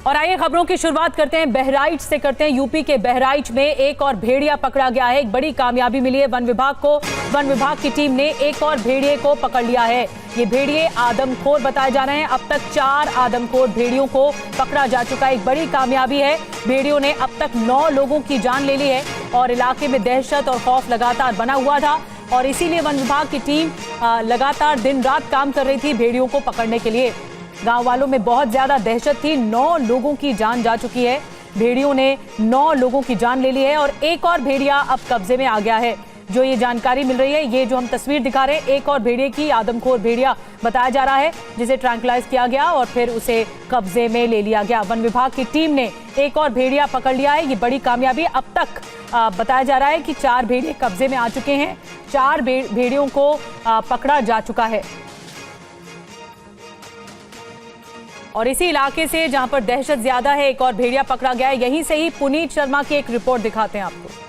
और आइए खबरों की शुरुआत करते हैं बहराइच से करते हैं। यूपी के बहराइच में एक और भेड़िया पकड़ा गया है। एक बड़ी कामयाबी मिली है वन विभाग को। वन विभाग की टीम ने एक और भेड़िए को पकड़ लिया है। ये भेड़िए आदमखोर बताए जा रहे हैं। अब तक 4 आदमखोर भेड़ियों को पकड़ा जा चुका है। एक बड़ी कामयाबी है। भेड़ियों ने अब तक 9 लोगों की जान ले ली है और इलाके में दहशत और खौफ लगातार बना हुआ था और इसीलिए वन विभाग की टीम लगातार दिन रात काम कर रही थी भेड़ियों को पकड़ने के लिए। गांव वालों में बहुत ज्यादा दहशत थी। 9 लोगों की जान जा चुकी है। भेड़ियों ने 9 लोगों की जान ले ली है और एक और भेड़िया अब कब्जे में आ गया है। जो ये जानकारी मिल रही है, ये जो हम तस्वीर दिखा रहे हैं, एक और भेड़िए की, आदमखोर भेड़िया बताया जा रहा है जिसे ट्रैंकुलाइज किया गया और फिर उसे कब्जे में ले लिया गया। वन विभाग की टीम ने एक और भेड़िया पकड़ लिया है। ये बड़ी कामयाबी। अब तक बताया जा रहा है कि 4 भेड़िए कब्जे में आ चुके हैं। 4 भेड़ियों को पकड़ा जा चुका है। और इसी इलाके से जहां पर दहशत ज्यादा है, एक और भेड़िया पकड़ा गया है। यहीं से ही पुनीत शर्मा की एक रिपोर्ट दिखाते हैं आपको।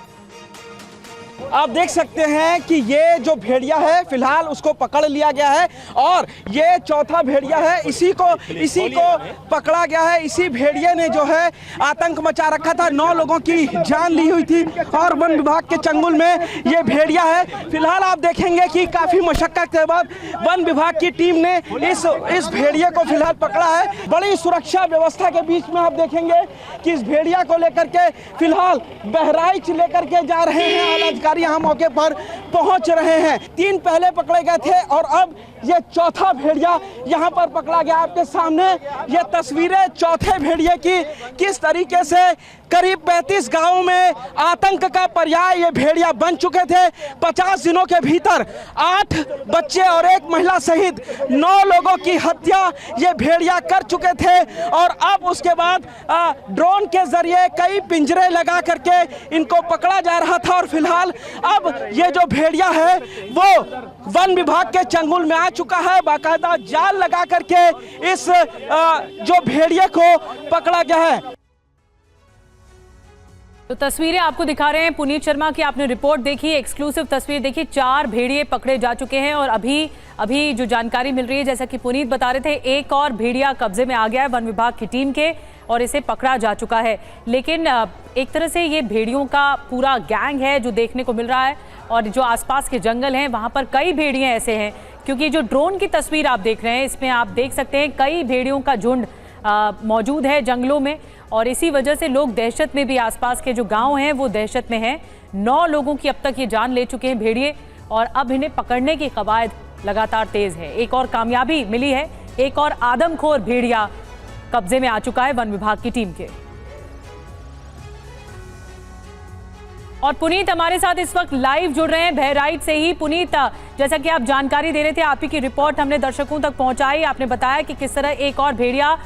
आप देख सकते हैं कि ये जो भेड़िया है फिलहाल उसको पकड़ लिया गया है और ये चौथा भेड़िया है। इसी को पकड़ा गया है। इसी भेड़िए ने जो है आतंक मचा रखा था। 9 लोगों की जान ली हुई थी और वन विभाग के चंगुल में ये भेड़िया है। फिलहाल आप देखेंगे कि काफी मशक्कत के बाद वन विभाग की टीम ने इस भेड़िए को फिलहाल पकड़ा है। बड़ी सुरक्षा व्यवस्था के बीच में आप देखेंगे कि इस भेड़िया को लेकर के फिलहाल बहराइच लेकर के जा रहे हैं। अधिकारी यहाँ मौके पर पहुंच रहे हैं। 3 पहले पकड़े गए थे और अब ये चौथा भेड़िया यहाँ पर पकड़ा गया। आपके सामने ये तस्वीरें चौथे भेड़िए की, किस तरीके से करीब 35 गांवों में आतंक का पर्याय ये भेड़िया बन चुके थे। 50 दिनों के भीतर 8 बच्चे और 1 महिला सहित 9 लोगों की हत्या ये भेड़िया कर चुके थे और अब उसके बाद ड्रोन के जरिए कई पिंजरे लगा करके इनको पकड़ा जा रहा था और फिलहाल अब ये जो भेड़िया है वो वन विभाग के चंगुल में आ चुका है। बाकायदा जाल लगा करके इस जो भेड़िए को पकड़ा गया है। तो तस्वीरें आपको दिखा रहे हैं पुनीत शर्मा की। आपने रिपोर्ट देखी, एक्सक्लूसिव तस्वीर देखी। 4 भेड़िए पकड़े जा चुके हैं और अभी जो जानकारी मिल रही है, जैसा कि पुनीत बता रहे थे, एक और भेड़िया कब्जे में आ गया है वन विभाग की टीम के और इसे पकड़ा जा चुका है। लेकिन एक तरह से ये भेड़ियों का पूरा गैंग है जो देखने को मिल रहा है और जो आसपास के जंगल हैं वहाँ पर कई भेड़िए ऐसे हैं, क्योंकि जो ड्रोन की तस्वीर आप देख रहे हैं इसमें आप देख सकते हैं कई भेड़ियों का झुंड मौजूद है जंगलों में और इसी वजह से लोग दहशत में भी, आसपास के जो गांव हैं वो दहशत में हैं। 9 लोगों की अब तक ये जान ले चुके हैं भेड़िए और अब इन्हें पकड़ने की कवायद लगातार तेज है। एक और कामयाबी मिली है। एक और आदमखोर भेड़िया कब्जे में आ चुका है वन विभाग की टीम के। और पुनीत हमारे साथ इस वक्त लाइव जुड़ रहे हैं बहराइच से ही। पुनीत, जैसा कि आप जानकारी दे रहे थे, आप ही की रिपोर्ट हमने दर्शकों तक पहुंचाई। आपने बताया कि किस तरह एक और भेड़िया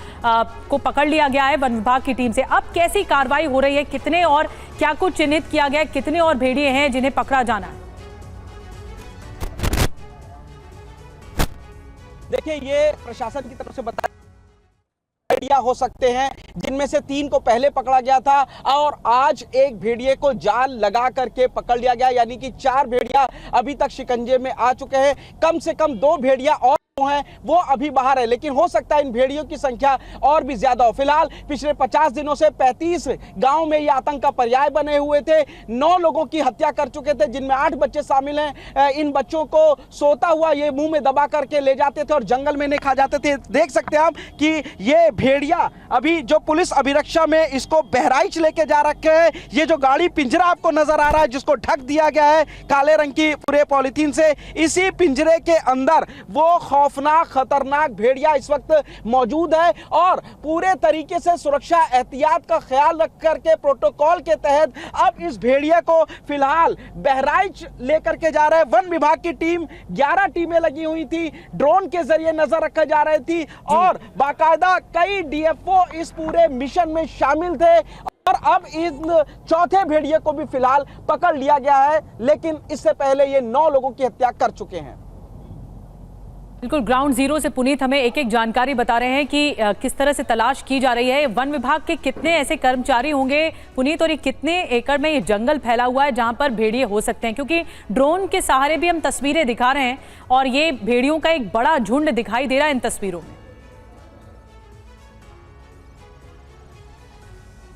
को पकड़ लिया गया है वन विभाग की टीम से। अब कैसी कार्रवाई हो रही है? कितने और क्या कुछ चिन्हित किया गया है? कितने और भेड़िए हैं जिन्हें पकड़ा जाना है? देखिए, ये प्रशासन की तरफ से बताया भेड़िया हो सकते हैं जिनमें से 3 को पहले पकड़ा गया था और आज एक भेड़िए को जाल लगा करके पकड़ लिया गया, यानी कि 4 भेड़िया अभी तक शिकंजे में आ चुके हैं। कम से कम 2 भेड़िया और हैं वो अभी बाहर है, लेकिन हो सकता है इन भेड़ियों की संख्या और भी ज्यादा हो। फिलहाल पिछले 50 दिनों से 35 गांव में ये आतंक का पर्याय बने हुए थे। 9 लोगों की हत्या कर चुके थे जिनमें 8 बच्चे शामिल हैं। इन बच्चों को सोता हुआ ये मुंह में दबा करके ले जाते थे और जंगल में नहीं खा जाते थे। देख सकते हैं आप कि ये भेड़िया अभी जो पुलिस अभिरक्षा में इसको बहराइच लेके जा रखे हैं। ये जो गाड़ी पिंजरा आपको नजर आ रहा है जिसको ढक दिया गया है काले रंग की पूरे पॉलिथीन से, इसी पिंजरे के अंदर वो खौफनाक खतरनाक भेड़िया इस वक्त मौजूद है और पूरे तरीके से सुरक्षा एहतियात का ख्याल रख करके प्रोटोकॉल के तहत अब इस भेड़िया को फिलहाल बहराइच लेकर के जा रहे हैं। वन विभाग की टीम 11 टीमें लगी हुई थी, ड्रोन के जरिए नजर रखा जा रही थी और बाकायदा कई डीएफओ इस पूरे मिशन में शामिल थे और अब इन चौथे भेड़िए को भी फिलहाल पकड़ लिया गया है, लेकिन इससे पहले ये 9 लोगों की हत्या कर चुके हैं। बिल्कुल, ग्राउंड जीरो से पुनीत हमें एक एक जानकारी बता रहे हैं कि किस तरह से तलाश की जा रही है। वन विभाग के कितने ऐसे कर्मचारी होंगे पुनीत और ये कितने एकड़ में ये जंगल फैला हुआ है जहां पर भेड़िए हो सकते हैं? क्योंकि ड्रोन के सहारे भी हम तस्वीरें दिखा रहे हैं और ये भेड़ियों का एक बड़ा झुंड दिखाई दे रहा है इन तस्वीरों में।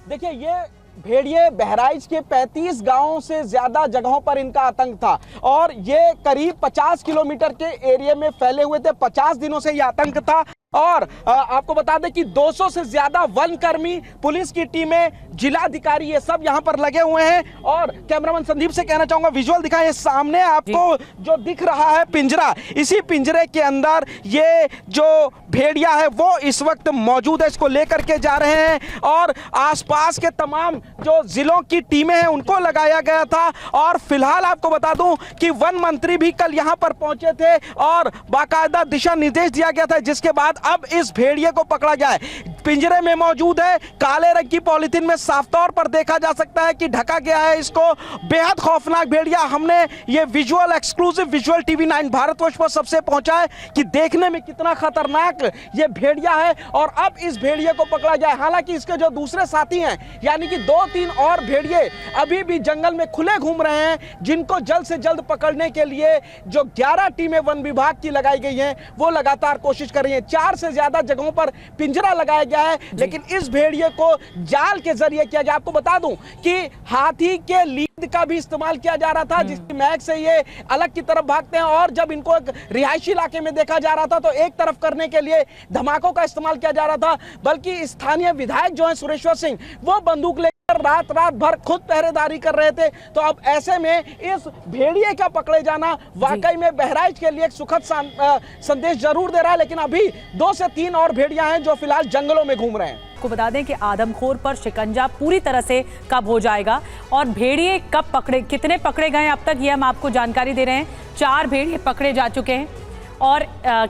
देखिए, ये भेड़िए बहराइच के 35 गांवों से ज्यादा जगहों पर इनका आतंक था और ये करीब 50 किलोमीटर के एरिया में फैले हुए थे। 50 दिनों से ये आतंक था और आपको बता दें कि 200 से ज्यादा वन कर्मी, पुलिस की टीमें, जिलाधिकारी, ये सब यहां पर लगे हुए हैं। और कैमरामैन संदीप से कहना चाहूंगा, विजुअल दिखाएं। सामने आपको जो दिख रहा है पिंजरा, इसी पिंजरे के अंदर ये जो भेड़िया है वो इस वक्त मौजूद है। इसको लेकर के जा रहे हैं और आसपास के तमाम जो जिलों की टीमें हैं उनको लगाया गया था। और फिलहाल आपको बता दूं कि वन मंत्री भी कल यहां पर पहुंचे थे और बाकायदा दिशा निर्देश दिया गया था, जिसके बाद अब इस भेड़िए को पकड़ा गया है। पिंजरे में मौजूद है, काले रंग की पॉलिथीन में साफ तौर पर देखा जा सकता है कि ढका गया है इसको। बेहद खौफनाक भेड़िया। हमने ये visual, exclusive visual TV9 Bharatvarsh पर सबसे पहुंचा है कि देखने में कितना खतरनाक ये भेड़िया है। और अब इस भेड़िए को पकड़ा गया है। हालांकि इसके जो दूसरे साथी हैं, यानी कि 2-3 और भेड़िए अभी भी जंगल में खुले घूम रहे हैं, जिनको जल्द से जल्द पकड़ने के लिए जो 11 टीमें वन विभाग की लगाई गई हैं वो लगातार कोशिश कर रही हैं। 4 से ज्यादा जगहों पर पिंजरा लगाया गया है, लेकिन इस भेड़िए को जाल के जरिए किया गया। आपको बता दूं कि हाथी के लीद का भी इस्तेमाल किया जा रहा था, जिसकी महक से ये अलग की तरफ भागते हैं। और जब इनको एक रिहायशी इलाके में देखा जा रहा था तो एक तरफ करने के लिए धमाकों का इस्तेमाल किया जा रहा था। बल्कि स्थानीय विधायक जो है सुरेश्वर सिंह, वो बंदूक लेकर रात भर खुद पहरेदारी कर रहे थे। तो अब ऐसे में इस भेड़िए का पकड़े जाना वाकई में बहराइच के लिए एक सुखद संदेश जरूर दे रहा है। लेकिन अभी 2 से 3 और भेड़िया हैं जो फिलहाल जंगलों में घूम रहे हैं। आपको बता दें कि आदमखोर पर शिकंजा पूरी तरह से कब हो जाएगा और भेड़िए कब पकड़े, कितने पकड़े गए अब तक, ये हम आपको जानकारी दे रहे हैं। 4 भेड़िए पकड़े जा चुके हैं और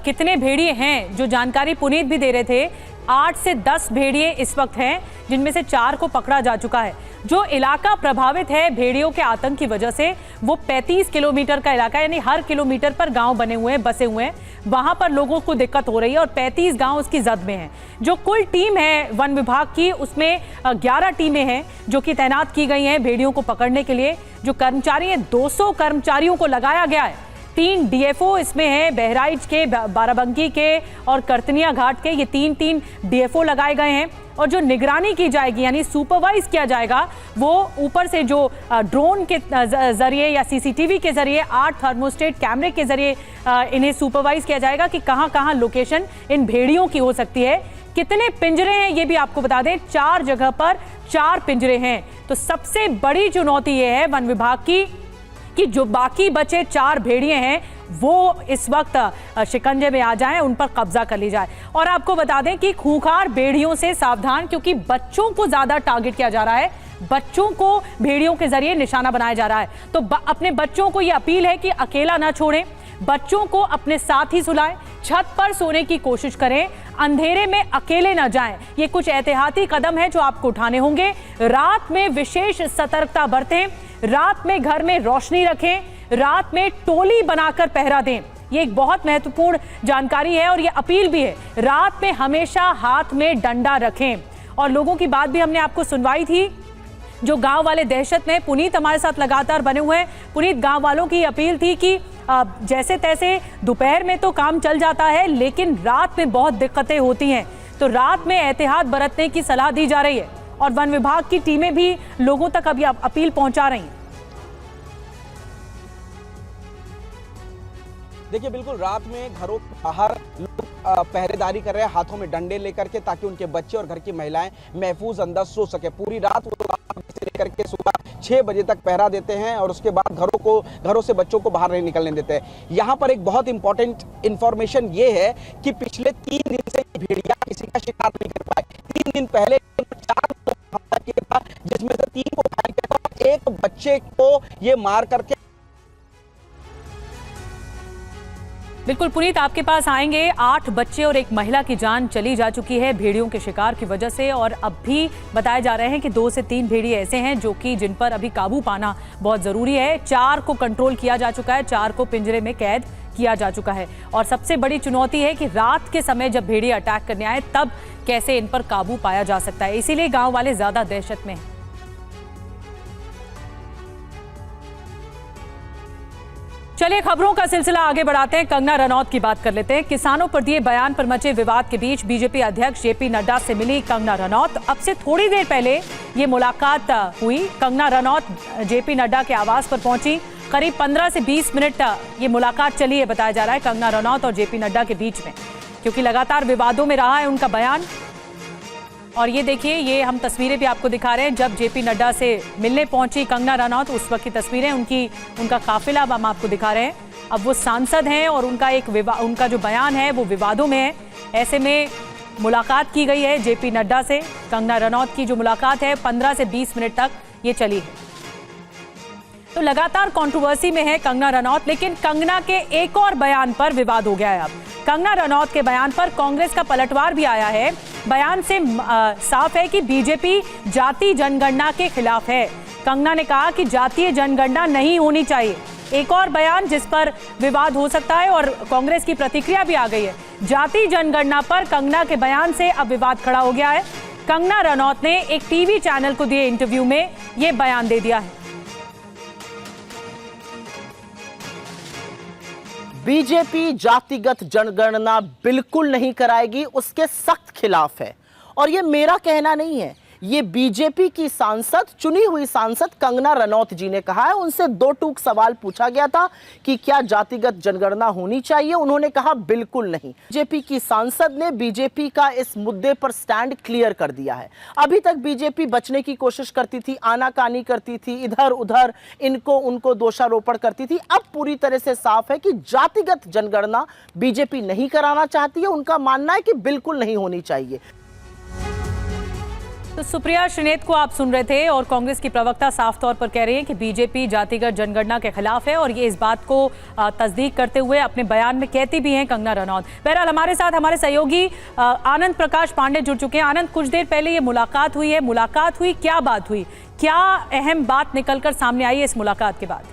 कितने भेड़िए हैं जो जानकारी पुनीत भी दे रहे थे, 8 से 10 भेड़िए इस वक्त हैं, जिनमें से 4 को पकड़ा जा चुका है। जो इलाका प्रभावित है भेड़ियों के आतंक की वजह से, वो 35 किलोमीटर का इलाका, यानी हर किलोमीटर पर गांव बने हुए हैं, बसे हुए हैं। वहां पर लोगों को दिक्कत हो रही है और 35 गांव उसकी जद में हैं। जो कुल टीम है वन विभाग की, उसमें 11 टीमें हैं जो कि तैनात की गई हैं भेड़ियों को पकड़ने के लिए। जो कर्मचारी हैं, 200 कर्मचारियों को लगाया गया है। 3 DFO इसमें हैं, बहराइच के, बाराबंकी के और करतनिया घाट के। ये 3 DFO लगाए गए हैं। और जो निगरानी की जाएगी, यानी सुपरवाइज किया जाएगा, वो ऊपर से जो ड्रोन के जरिए या CCTV के जरिए, 8 थर्मोस्टेट कैमरे के जरिए इन्हें सुपरवाइज किया जाएगा कि कहां कहां लोकेशन इन भेड़ियों की हो सकती है। कितने पिंजरे हैं ये भी आपको बता दें, 4 जगह पर 4 पिंजरे हैं। तो सबसे बड़ी चुनौती ये है वन विभाग की कि जो बाकी बचे 4 भेड़िए हैं वो इस वक्त शिकंजे में आ जाएं, उन पर कब्जा कर ली जाए। और आपको बता दें कि खूंखार भेड़ियों से सावधान, क्योंकि बच्चों को ज्यादा टारगेट किया जा रहा है। बच्चों को भेड़ियों के जरिए निशाना बनाया जा रहा है। तो अपने बच्चों को यह अपील है कि अकेला ना छोड़ें, बच्चों को अपने साथ ही सुलाएं, छत पर सोने की कोशिश करें, अंधेरे में अकेले न जाएं। ये कुछ एहतियाती कदम है जो आपको उठाने होंगे। रात में विशेष सतर्कता बरतें, रात में घर में रोशनी रखें, रात में टोली बनाकर पहरा दें। ये एक बहुत महत्वपूर्ण जानकारी है और ये अपील भी है। रात में हमेशा हाथ में डंडा रखें। और लोगों की बात भी हमने आपको सुनवाई थी, जो गांव वाले दहशत में। पुनीत हमारे साथ लगातार बने हुए हैं। पुनीत, गांव वालों की अपील थी कि जैसे तैसे दोपहर में तो काम चल जाता है, लेकिन रात में बहुत दिक्कतें होती हैं, तो रात में एहतियात बरतने की सलाह दी जा रही है और वन विभाग की टीमें भी लोगों तक अभी अपील पहुंचा रही हैं। देखिए, बिल्कुल रात में घरों के बाहर लोग पहरेदारी कर रहे हैं हाथों में डंडे लेकर के, ताकि उनके बच्चे और घर की महिलाएं महफूज अंदर सो सके। पूरी रात वो से लेकर के सुबह 6 बजे तक पहरा देते हैं और उसके बाद घरों से बच्चों को बाहर नहीं निकलने देते हैं। यहाँ पर एक बहुत इंपॉर्टेंट इंफॉर्मेशन ये है कि पिछले 3 दिन से भेड़िया किसी का शिकार नहीं कर पाए। 3 दिन पहले 4 लोग हमला किया था, जिसमें से 3 को घायल किया था, एक बच्चे को ये मार करके। बिल्कुल पुनीत, आपके पास आएंगे। 8 बच्चे और एक महिला की जान चली जा चुकी है भेड़ियों के शिकार की वजह से, और अब भी बताए जा रहे हैं कि 2 से 3 भेड़िए ऐसे हैं जो कि जिन पर अभी काबू पाना बहुत जरूरी है। 4 को कंट्रोल किया जा चुका है, 4 को पिंजरे में कैद किया जा चुका है। और सबसे बड़ी चुनौती है कि रात के समय जब भेड़िए अटैक करने आए तब कैसे इन पर काबू पाया जा सकता है। इसीलिए गाँव वाले ज्यादा दहशत में हैं। 4 चलिए खबरों का सिलसिला आगे बढ़ाते हैं। कंगना रनौत की बात कर लेते हैं। किसानों पर दिए बयान पर मचे विवाद के बीच बीजेपी अध्यक्ष जेपी नड्डा से मिली कंगना रनौत। अब से थोड़ी देर पहले ये मुलाकात हुई। कंगना रनौत जेपी नड्डा के आवास पर पहुंची। करीब 15 से 20 मिनट ये मुलाकात चली है, बताया जा रहा है, कंगना रनौत और जेपी नड्डा के बीच में, क्योंकि लगातार विवादों में रहा है उनका बयान। और ये देखिए, ये हम तस्वीरें भी आपको दिखा रहे हैं जब जेपी नड्डा से मिलने पहुंची कंगना रनौत, उस वक्त की तस्वीरें, उनका काफिला अब हम आपको दिखा रहे हैं। अब वो सांसद हैं और उनका जो बयान है वो विवादों में है। ऐसे में मुलाकात की गई है जेपी नड्डा से। कंगना रनौत की जो मुलाकात है 15 से 20 मिनट तक ये चली है। तो लगातार कंट्रोवर्सी में है कंगना रनौत, लेकिन कंगना के एक और बयान पर विवाद हो गया है। अब कंगना रनौत के बयान पर कांग्रेस का पलटवार भी आया है। बयान से साफ है कि बीजेपी जाति जनगणना के खिलाफ है। कंगना ने कहा कि जातीय जनगणना नहीं होनी चाहिए। एक और बयान जिस पर विवाद हो सकता है और कांग्रेस की प्रतिक्रिया भी आ गई है। जाति जनगणना पर कंगना के बयान से अब विवाद खड़ा हो गया है। कंगना रनौत ने एक टीवी चैनल को दिए इंटरव्यू में यह बयान दे दिया है। बीजेपी जातिगत जनगणना बिल्कुल नहीं कराएगी, उसके सख्त खिलाफ है। और ये मेरा कहना नहीं है, ये बीजेपी की सांसद, चुनी हुई सांसद कंगना रनौत जी ने कहा है। उनसे दो टूक सवाल पूछा गया था कि क्या जातिगत जनगणना होनी चाहिए, उन्होंने कहा बिल्कुल नहीं। बीजेपी की सांसद ने बीजेपी का इस मुद्दे पर स्टैंड क्लियर कर दिया है। अभी तक बीजेपी बचने की कोशिश करती थी, आनाकानी करती थी, इधर उधर इनको उनको दोषारोपण करती थी। अब पूरी तरह से साफ है कि जातिगत जनगणना बीजेपी नहीं कराना चाहती है। उनका मानना है कि बिल्कुल नहीं होनी चाहिए। तो सुप्रिया श्रीनेत को आप सुन रहे थे और कांग्रेस की प्रवक्ता साफ तौर पर कह रही है कि बीजेपी जातिगत जनगणना के खिलाफ है और ये इस बात को तस्दीक करते हुए अपने बयान में कहती भी हैं कंगना रनौत। बहरहाल हमारे साथ हमारे सहयोगी आनंद प्रकाश पांडे जुड़ चुके हैं। आनंद, कुछ देर पहले ये मुलाकात हुई है, मुलाकात हुई, क्या बात हुई, क्या अहम बात निकलकर सामने आई है इस मुलाकात के बाद?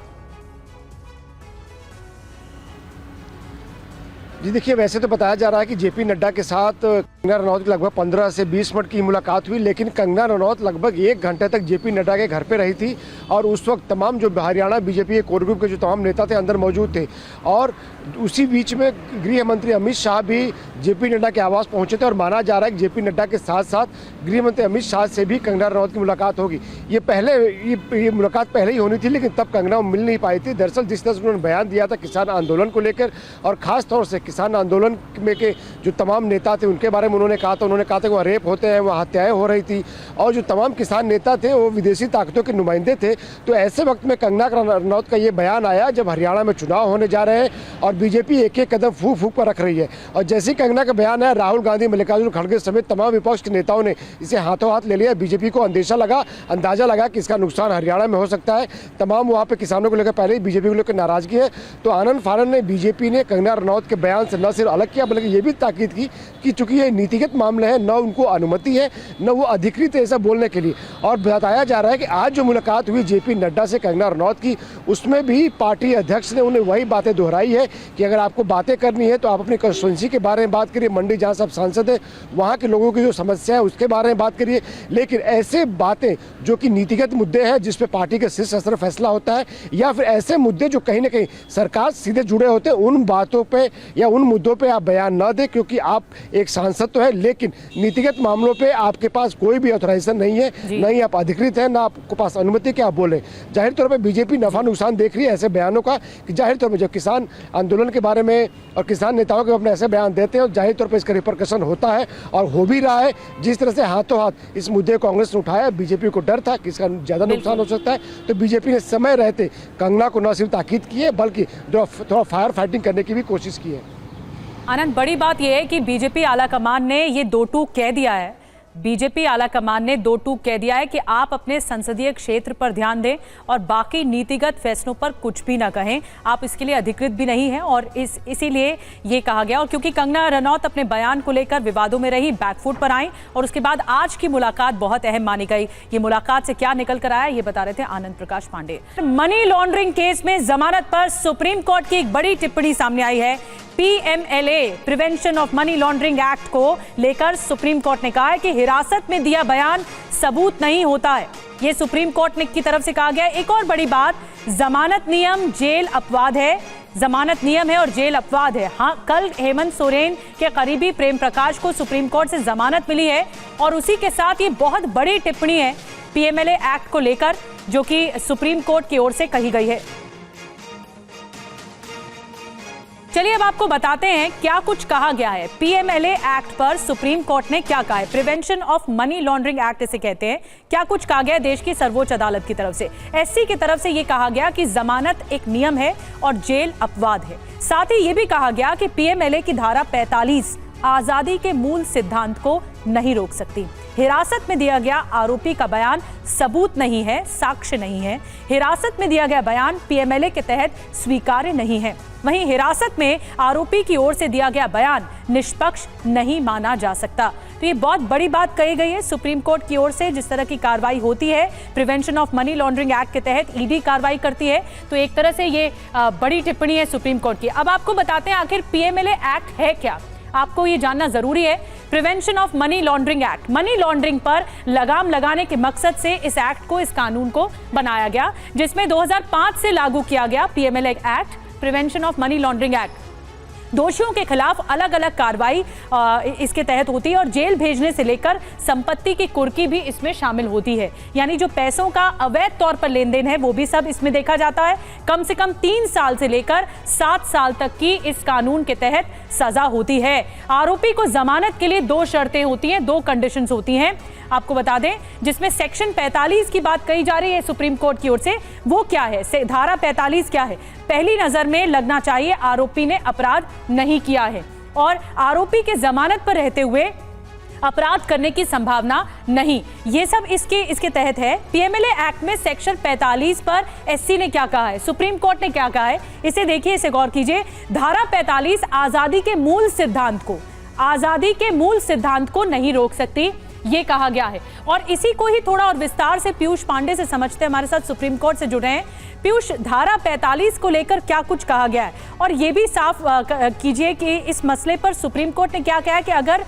जी देखिए, वैसे तो बताया जा रहा है कि जेपी नड्डा के साथ कंगना रनौत की लगभग 15 से 20 मिनट की मुलाकात हुई, लेकिन कंगना रनौत लगभग 1 घंटे तक जेपी नड्डा के घर पे रही थी। और उस वक्त तमाम जो हरियाणा बीजेपी के कोर ग्रुप के जो तमाम नेता थे अंदर मौजूद थे। और उसी बीच में गृह मंत्री अमित शाह भी जेपी नड्डा के आवास पहुंचे थे और माना जा रहा है कि जेपी नड्डा के साथ साथ गृह मंत्री अमित शाह से भी कंगना रनौत की मुलाकात होगी। ये मुलाकात पहले ही होनी थी, लेकिन तब कंगना मिल नहीं पाई थी। दरअसल जिस तरह से उन्होंने बयान दिया था किसान आंदोलन को लेकर, और खास तौर से किसान आंदोलन में के जो तमाम नेता थे उनके बारे में उन्होंने कहा था कि वहाँ रेप होते हैं, वहाँ हत्याएं हो रही थी, और जो तमाम किसान नेता थे वो विदेशी ताकतों के नुमाइंदे थे। तो ऐसे वक्त में कंगना रनौत का ये बयान आया जब हरियाणा में चुनाव होने जा रहे हैं और बीजेपी एक एक कदम फूक फूक पर रख रही है। और जैसे ही कंगना का बयान आया, राहुल गांधी, मल्लिकार्जुन खड़गे समेत तमाम विपक्ष के नेताओं ने इसे हाथों हाथ ले लिया। बीजेपी को अंदाजा लगा कि इसका नुकसान हरियाणा में हो सकता है। तमाम वहाँ पे किसानों को लेकर पहले ही बीजेपी को लेकर नाराजगी है। तो आनंद फानन ने बीजेपी ने कंगना रनौत के बयान से न सिर्फ अलग किया बल्कि ये भी ताकीद की कि चूंकि ये नीतिगत मामले हैं, न उनको अनुमति है न वो अधिकृत ऐसा बोलने के लिए। और बताया जा रहा है कि आज जो मुलाकात हुई जेपी नड्डा से कंगना रनौत की, उसमें भी पार्टी अध्यक्ष ने उन्हें वही बातें दोहराई है कि अगर आपको बातें करनी है तो आप अपनी कंस्टिट्यूंसी के बारे में बात करिए, मंडी जहाँ सब सांसद है वहाँ के लोगों की जो समस्या है उसके बारे में बात करिए। लेकिन ऐसे बातें जो कि नीतिगत मुद्दे हैं जिस पे पार्टी का शीर्ष स्तर फैसला होता है, या फिर ऐसे मुद्दे जो कहीं ना कहीं सरकार सीधे जुड़े होते हैं, उन बातों पे या उन मुद्दों पे आप बयान न दें, क्योंकि आप एक सांसद तो है लेकिन नीतिगत मामलों पे आपके पास कोई भी ऑथराइजेशन नहीं है, न ही आप अधिकृत हैं, ना आपके पास अनुमति कि आप बोले। जाहिर तौर पे बीजेपी नफा नुकसान देख रही है ऐसे बयानों का, कि जाहिर तौर पे जब किसान आंदोलन के बारे में और किसान नेताओं के अपने ऐसे बयान देते हैं, जाहिर तौर पे इसका रिपरकशन होता है और हो भी रहा है। जिस तरह से हाथों हाथ इस मुद्दे को कांग्रेस ने उठाया, बीजेपी को डर था कि इसका ज्यादा नुकसान हो सकता है, तो बीजेपी ने समय रहते कंगना को न सिर्फ ताकीद की है बल्कि थोड़ा फायर फाइटिंग करने की भी कोशिश की है। आनंद, बड़ी बात यह है कि बीजेपी आलाकमान ने ये दो टूक कह दिया है। बीजेपी आलाकमान ने दो टूक कह दिया है कि आप अपने संसदीय क्षेत्र पर ध्यान दें और बाकी नीतिगत फैसलों पर कुछ भी ना कहें। आप इसके लिए अधिकृत भी नहीं हैं और इसीलिए ये कहा गया। और क्योंकि कंगना रनौत अपने बयान को लेकर विवादों में रही, बैकफुट पर आई और उसके बाद आज की मुलाकात बहुत अहम मानी गई। ये मुलाकात से क्या निकल कर आया ये बता रहे थे Anand Prakash Pandey. Money laundering case में जमानत पर सुप्रीम कोर्ट की एक बड़ी टिप्पणी सामने आई है। PMLA prevention of money laundering act को लेकर सुप्रीम कोर्ट ने कहा है कि हिरासत में दिया बयान सबूत नहीं होता है। ये सुप्रीम कोर्ट की तरफ से कहा गया। एक और बड़ी बात, जमानत नियम जेल अपवाद है, जमानत नियम है और जेल अपवाद है। हाँ, कल हेमंत सोरेन के करीबी प्रेम प्रकाश को सुप्रीम कोर्ट से जमानत मिली है और उसी के साथ ये बहुत बड़ी टिप्पणी है पीएमएलए एक्ट को लेकर जो कि सुप्रीम कोर्ट की ओर से कही गई है। चलिए अब आपको बताते हैं क्या कुछ कहा गया है। पीएमएलए एक्ट पर सुप्रीम कोर्ट ने क्या कहा है, prevention of money laundering act इसे कहते हैं। क्या कुछ कहा गया है देश की सर्वोच्च अदालत की तरफ से। एससी की तरफ से यह कहा गया कि जमानत एक नियम है और जेल अपवाद है। साथ ही यह भी कहा गया कि पीएमएलए की धारा 45 आजादी के मूल सिद्धांत को नहीं रोक सकती। हिरासत में दिया गया आरोपी का बयान सबूत नहीं है, साक्ष्य नहीं है। हिरासत में दिया गया बयान पीएमएलए के तहत स्वीकार्य नहीं है। वहीं हिरासत में आरोपी की ओर से दिया गया बयान निष्पक्ष नहीं माना जा सकता। तो ये बहुत बड़ी बात कही गई है सुप्रीम कोर्ट की ओर से। जिस तरह की कार्रवाई होती है prevention of money laundering act के तहत ईडी कार्रवाई करती है, तो एक तरह से ये बड़ी टिप्पणी है सुप्रीम कोर्ट की। अब आपको बताते हैं आखिर पीएमएलए एक्ट है क्या, आपको ये जानना जरूरी है। Prevention of money laundering act, money laundering पर लगाम लगाने के मकसद से इस एक्ट को, इस कानून को बनाया गया, जिसमें 2005 से लागू किया गया PMLA act, prevention of money laundering act. दोषियों के खिलाफ अलग अलग कार्रवाई इसके तहत होती है और जेल भेजने से लेकर संपत्ति की कुर्की भी इसमें शामिल होती है। यानी जो पैसों का अवैध तौर पर लेन देन है वो भी सब इसमें देखा जाता है। कम से कम 3 साल से लेकर 7 साल तक की इस कानून के तहत सजा होती है। आरोपी को जमानत के लिए 2 शर्तें होती हैं, 2 कंडीशंस होती हैं, आपको बता दें, जिसमें सेक्शन 45 की बात कही जा रही है सुप्रीम कोर्ट की ओर से। वो क्या है, धारा 45 क्या है? पहली नजर में लगना चाहिए आरोपी ने अपराध नहीं किया है और आरोपी के जमानत पर रहते हुए अपराध करने की संभावना नहीं। ये सब इसके तहत है। पीएमएलए एक्ट में सेक्शन 45 पर एससी ने क्या कहा है, सुप्रीम कोर्ट ने क्या कहा है, इसे देखिए, इसे गौर कीजिए। धारा 45 आजादी के मूल सिद्धांत को, आजादी के मूल सिद्धांत को नहीं रोक सकती, ये कहा गया है। और इसी को ही थोड़ा और विस्तार से पीयूष पांडे से समझते हैं, हमारे साथ सुप्रीम कोर्ट से जुड़े हैं। पीयूष, धारा 45 को लेकर क्या कुछ कहा गया है और ये भी साफ कीजिए कि इस मसले पर सुप्रीम कोर्ट ने क्या कहा है कि अगर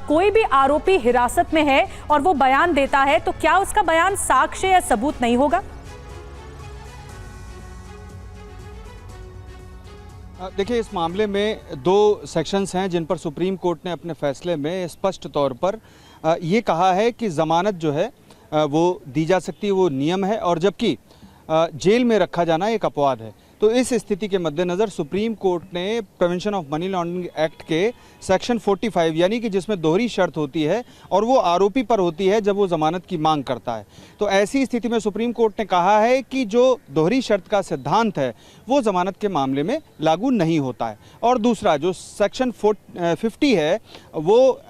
कोई भी आरोपी हिरासत में है और वो बयान देता है तो क्या उसका बयान साक्ष्य या सबूत नहीं होगा? देखिए, इस मामले में 2 सेक्शंस हैं जिन पर सुप्रीम कोर्ट ने अपने फैसले में स्पष्ट तौर पर ये कहा है कि ज़मानत जो है वो दी जा सकती है, वो नियम है, और जबकि जेल में रखा जाना एक अपवाद है। तो इस स्थिति के मद्देनज़र सुप्रीम कोर्ट ने prevention of money laundering act के सेक्शन 45, यानी कि जिसमें दोहरी शर्त होती है और वो आरोपी पर होती है जब वो ज़मानत की मांग करता है, तो ऐसी स्थिति में सुप्रीम कोर्ट ने कहा है कि जो दोहरी शर्त का सिद्धांत है वो ज़मानत के मामले में लागू नहीं होता है। और दूसरा जो सेक्शन 50 है वो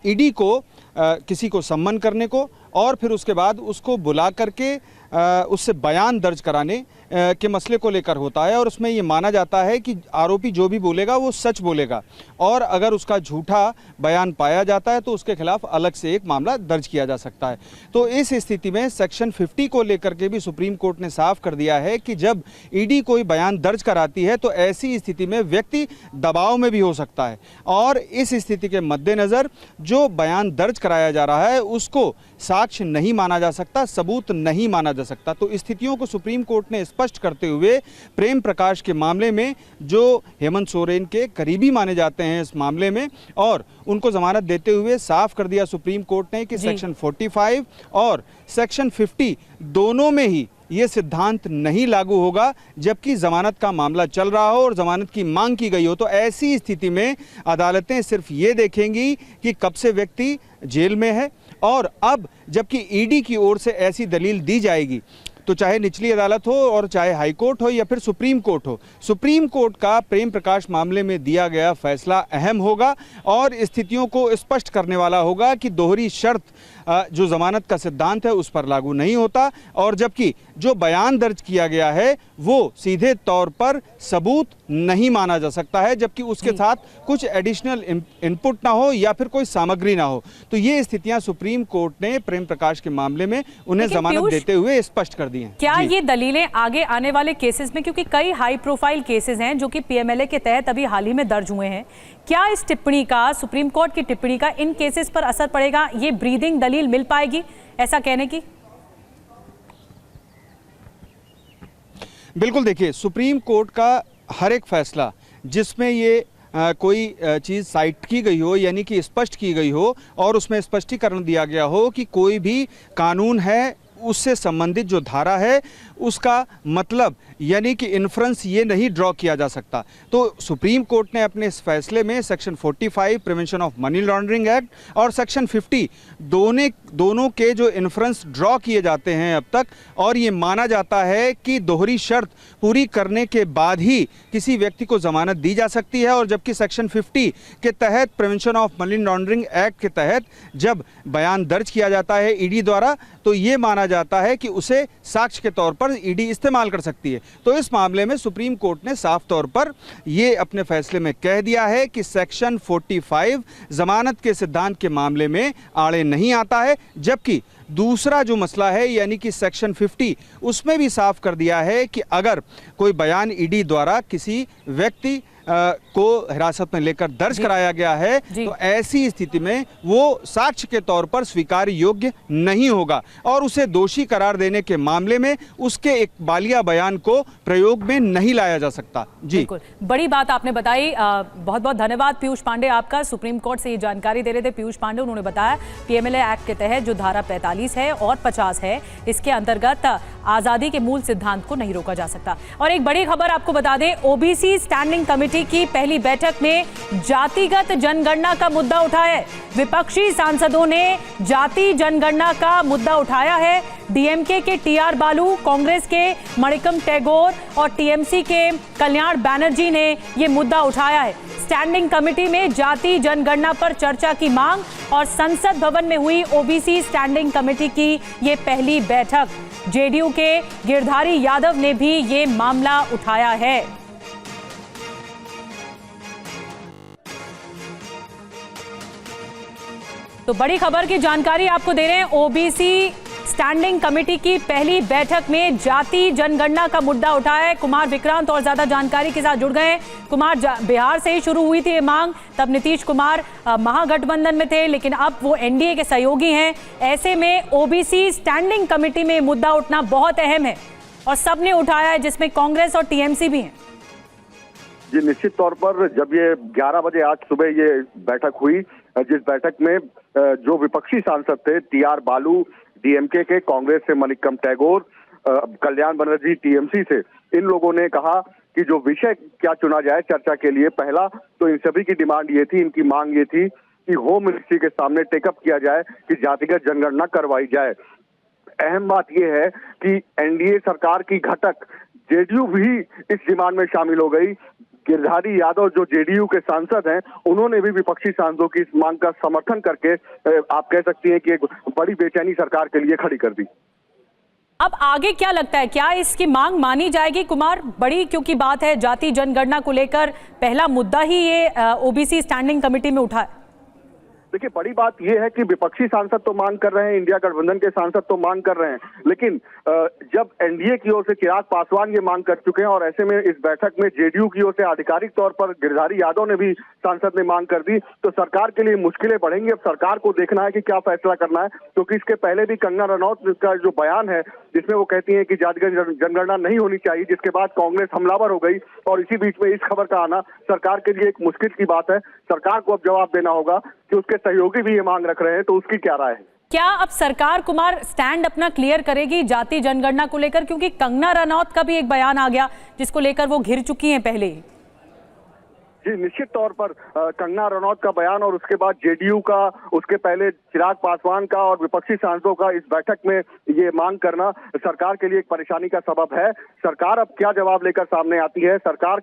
ईडी को किसी को सम्मन करने को और फिर उसके बाद उसको बुला करके उससे बयान दर्ज कराने के मसले को लेकर होता है। और उसमें ये माना जाता है कि आरोपी जो भी बोलेगा वो सच बोलेगा और अगर उसका झूठा बयान पाया जाता है तो उसके खिलाफ अलग से एक मामला दर्ज किया जा सकता है। तो इस स्थिति में सेक्शन 50 को लेकर के भी सुप्रीम कोर्ट ने साफ कर दिया है कि जब ईडी कोई बयान दर्ज कराती है तो ऐसी स्थिति में व्यक्ति दबाव में भी हो सकता है और इस स्थिति के मद्देनज़र जो बयान दर्ज कराया जा रहा है उसको साक्ष्य नहीं माना जा सकता, सबूत नहीं माना जा सकता। तो स्थितियों को सुप्रीम कोर्ट ने स्पष्ट करते हुए प्रेम प्रकाश के मामले में, जो हेमंत सोरेन के करीबी माने जाते हैं इस मामले में, और उनको जमानत देते हुए साफ कर दिया सुप्रीम कोर्ट ने कि सेक्शन 45 और सेक्शन 50 दोनों में ही ये सिद्धांत नहीं लागू होगा जबकि जमानत का मामला चल रहा हो और जमानत की मांग की गई हो। तो ऐसी स्थिति में अदालतें सिर्फ ये देखेंगी कि कब से व्यक्ति जेल में है, और अब जबकि ईडी की ओर से ऐसी दलील दी जाएगी तो चाहे निचली अदालत हो और चाहे हाई कोर्ट हो या फिर सुप्रीम कोर्ट हो, सुप्रीम कोर्ट का प्रेम प्रकाश मामले में दिया गया फैसला अहम होगा और स्थितियों को स्पष्ट करने वाला होगा कि दोहरी शर्त जो जमानत का सिद्धांत है उस पर लागू नहीं होता, और जबकि जो बयान दर्ज किया गया है वो सीधे तौर पर सबूत नहीं माना जा सकता है जबकि उसके साथ कुछ एडिशनल इनपुट ना हो या फिर कोई सामग्री ना हो। तो ये स्थितियां सुप्रीम कोर्ट ने प्रेम प्रकाश के मामले में उन्हें जमानत देते हुए स्पष्ट कर दी हैं। क्या ये दलीलें आगे आने वाले केसेस में, क्योंकि कई हाई प्रोफाइल केसेस हैं जो कि पीएमएलए के तहत अभी हाल ही में दर्ज हुए हैं, क्या इस टिप्पणी का, सुप्रीम कोर्ट की टिप्पणी का इन केसेस पर असर पड़ेगा? ये ब्रीदिंग दलील मिल पाएगी ऐसा कहने की? बिल्कुल, देखिए, सुप्रीम कोर्ट का हर एक फैसला जिसमें ये कोई चीज़ साइट की गई हो, यानी कि स्पष्ट की गई हो और उसमें स्पष्टीकरण दिया गया हो कि कोई भी कानून है उससे संबंधित जो धारा है उसका मतलब यानी कि इन्फ्रेंस ये नहीं ड्रॉ किया जा सकता। तो सुप्रीम कोर्ट ने अपने इस फैसले में section 45 prevention of money laundering act और सेक्शन 50 दोनों के जो इन्फ्रेंस ड्रॉ किए जाते हैं अब तक, और ये माना जाता है कि दोहरी शर्त पूरी करने के बाद ही किसी व्यक्ति को जमानत दी जा सकती है। और जबकि सेक्शन 50 के तहत prevention of money laundering act के तहत जब बयान दर्ज किया जाता है ईडी द्वारा, तो ये माना जाता है कि उसे साक्ष्य के तौर पर ईडी इस्तेमाल कर सकती है। तो इस मामले में सुप्रीम कोर्ट ने साफ तौर पर ये अपने फैसले में कह दिया है कि सेक्शन 45 जमानत के सिद्धांत के मामले में आड़े नहीं आता है। जबकि दूसरा जो मसला है यानी कि सेक्शन 50 उसमें भी साफ कर दिया है कि अगर कोई बयान ईडी द्वारा किसी व्यक्ति को हिरासत में लेकर दर्ज कराया गया है तो ऐसी स्थिति में वो साक्ष्य के तौर पर स्वीकार योग्य नहीं होगा और उसे दोषी करार देने के मामले में उसके एक बालिया बयान को प्रयोग में नहीं लाया जा सकता। जी बिल्कुल, बड़ी बात आपने बताई। बहुत बहुत धन्यवाद पीयूष पांडे आपका। सुप्रीम कोर्ट से ये जानकारी दे रहे थे पीयूष पांडे। उन्होंने बताया पीएमएलए एक्ट के तहत जो धारा 45 है और 50 है, इसके अंतर्गत आजादी के मूल सिद्धांत को नहीं रोका जा सकता। और एक बड़ी खबर आपको बता दें, ओबीसी स्टैंडिंग कमेटी की पहली बैठक में जातिगत जनगणना का मुद्दा उठाया है। विपक्षी सांसदों ने जाति जनगणना का मुद्दा उठाया है। डीएमके के टीआर बालू, कांग्रेस के मणिकम टैगोर और टीएमसी के कल्याण बैनर्जी ने यह मुद्दा उठाया है। स्टैंडिंग कमेटी में जाति जनगणना पर चर्चा की मांग और संसद भवन में हुई ओबीसी स्टैंडिंग कमेटी की यह पहली बैठक। जेडीयू के गिरधारी यादव ने भी ये मामला उठाया है। तो बड़ी खबर की जानकारी आपको दे रहे हैं। ओबीसी स्टैंडिंग कमेटी की पहली बैठक में जाति जनगणना का मुद्दा उठाया है। कुमार विक्रांत और ज्यादा जानकारी के साथ जुड़ गए हैं। कुमार, बिहार से ही शुरू हुई थी ये मांग, तब नीतीश कुमार महागठबंधन में थे, लेकिन अब वो एनडीए के सहयोगी हैं। ऐसे में ओबीसी स्टैंडिंग कमेटी में मुद्दा उठना बहुत अहम है और सबने उठाया है, जिसमें कांग्रेस और टीएमसी भी हैं। जी निश्चित तौर पर जब ये 11 बजे आज सुबह ये बैठक हुई, जिस बैठक में जो विपक्षी सांसद थे टीआर बालू डीएमके के, कांग्रेस से मणिकम टैगोर, कल्याण बनर्जी टीएमसी से, इन लोगों ने कहा कि जो विषय क्या चुना जाए चर्चा के लिए। पहला तो इन सभी की डिमांड ये थी, इनकी मांग ये थी कि होम मिनिस्ट्री के सामने टेकअप किया जाए कि जातिगत जनगणना करवाई जाए। अहम बात यह है कि एनडीए सरकार की घटक जेडीयू भी इस डिमांड में शामिल हो गई। गिरधारी यादव जो जेडीयू के सांसद हैं, उन्होंने भी विपक्षी सांसदों की इस मांग का समर्थन करके आप कह सकती हैं कि एक बड़ी बेचैनी सरकार के लिए खड़ी कर दी। अब आगे क्या लगता है, क्या इसकी मांग मानी जाएगी कुमार? बड़ी क्योंकि बात है, जाति जनगणना को लेकर पहला मुद्दा ही ये ओबीसी स्टैंडिंग कमेटी में उठा है। देखिए बड़ी बात यह है कि विपक्षी सांसद तो मांग कर रहे हैं, इंडिया गठबंधन के सांसद तो मांग कर रहे हैं, लेकिन जब एनडीए की ओर से चिराग पासवान ये मांग कर चुके हैं और ऐसे में इस बैठक में जेडीयू की ओर से आधिकारिक तौर पर गिरधारी यादव ने भी, सांसद ने मांग कर दी, तो सरकार के लिए मुश्किलें बढ़ेंगी। अब सरकार को देखना है कि क्या फैसला करना है, क्योंकि इसके पहले भी कंगना रनौत का जो बयान है जिसमें वो कहती है कि जातिगत जनगणना नहीं होनी चाहिए, जिसके बाद कांग्रेस हमलावर हो गई और इसी बीच में इस खबर का आना सरकार के लिए एक मुश्किल की बात है। सरकार को अब जवाब देना होगा कि उसके सहयोगी भी ये मांग रख रहे हैं, तो उसकी क्या राय है। क्या अब सरकार कुमार स्टैंड अपना क्लियर करेगी जाति जनगणना को लेकर, क्योंकि कंगना रनौत का भी एक बयान आ गया जिसको लेकर वो घिर चुकी हैं पहले ही? जी निश्चित तौर पर कंगना रनौत का बयान और उसके बाद जेडीयू का, उसके पहले चिराग पासवान का और विपक्षी सांसदों का इस बैठक में ये मांग करना सरकार के लिए एक परेशानी का सबब है। सरकार अब क्या जवाब लेकर सामने आती है, सरकार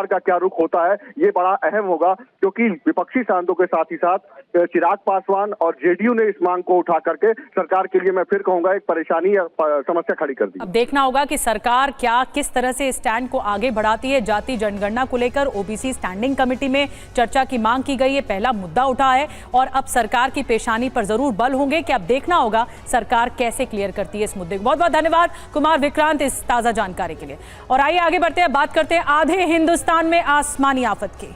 का क्या रुख होता है, ये बड़ा अहम होगा, क्योंकि विपक्षी सांसदों के साथ ही साथ चिराग पासवान और जेडीयू ने इस मांग को उठा करके सरकार के लिए, मैं फिर कहूंगा, एक परेशानी या समस्या खड़ी कर दी। अब देखना होगा कि सरकार क्या किस तरह से स्टैंड को आगे बढ़ाती है। जाति जनगणना को लेकर ओबीसी स्टैंडिंग कमेटी में चर्चा की मांग की गई है, पहला मुद्दा उठा है और अब सरकार की पेशानी पर जरूर बल होंगे कि अब देखना होगा सरकार कैसे क्लियर करती है इस मुद्दे को। बहुत बहुत धन्यवाद कुमार विक्रांत इस ताजा जानकारी के लिए। और आइए आगे बढ़ते हैं, बात करते हैं आधे हिंदुस्तान में आसमानी आफत की।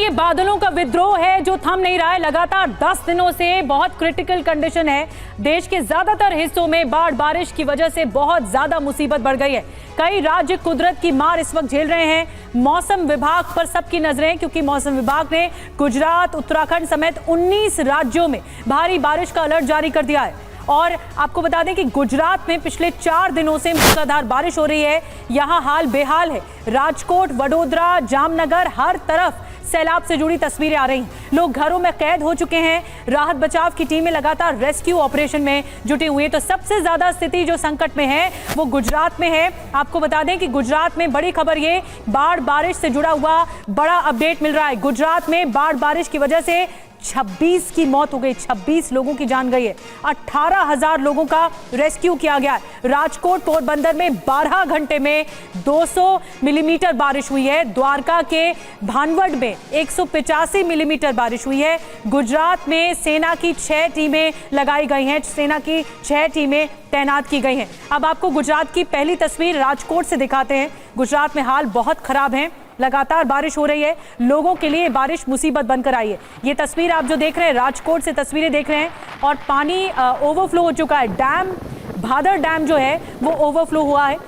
ये बादलों का विद्रोह है जो थम नहीं रहा है। लगातार 10 दिनों से बहुत क्रिटिकल कंडीशन है। देश के ज्यादातर हिस्सों में बाढ़ बारिश की वजह से बहुत ज्यादा मुसीबत बढ़ गई है। कई राज्य कुदरत की मार इस वक्त झेल रहे हैं। मौसम विभाग पर सबकी नजरें, क्योंकि मौसम विभाग ने गुजरात, उत्तराखंड समेत 19 राज्यों में भारी बारिश का अलर्ट जारी कर दिया है। और आपको बता दें कि गुजरात में पिछले 4 दिनों से मूसलाधार बारिश हो रही है। यहां हाल बेहाल है। राजकोट, वडोदरा, जामनगर, हर तरफ सैलाब से जुड़ी तस्वीरें आ रही हैं। लोग घरों में कैद हो चुके हैं। राहत बचाव की टीमें लगातार रेस्क्यू ऑपरेशन में जुटी हुई है। तो सबसे ज्यादा स्थिति जो संकट में है वो गुजरात में है। आपको बता दें कि गुजरात में बड़ी खबर, ये बाढ़ बारिश से जुड़ा हुआ बड़ा अपडेट मिल रहा है। गुजरात में बाढ़ बारिश की वजह से 26 की मौत हो गई, 26 लोगों की जान गई है। 18,000 लोगों का रेस्क्यू किया गया है। राजकोट, पोरबंदर में 12 घंटे में 200 मिलीमीटर बारिश हुई है। द्वारका के भानवड में 185 मिलीमीटर बारिश हुई है। गुजरात में सेना की 6 टीमें लगाई गई हैं। सेना की 6 टीमें तैनात की गई हैं। अब आपको गुजरात की पहली तस्वीर राजकोट से दिखाते हैं। गुजरात में हाल बहुत खराब है। लगातार बारिश हो रही है। लोगों के लिए बारिश मुसीबत बनकर आई है। ये तस्वीर आप जो देख रहे हैं, राजकोट से तस्वीरें देख रहे हैं, और पानी ओवरफ्लो हो चुका है। डैम, भादर डैम जो है वो ओवरफ्लो हुआ है।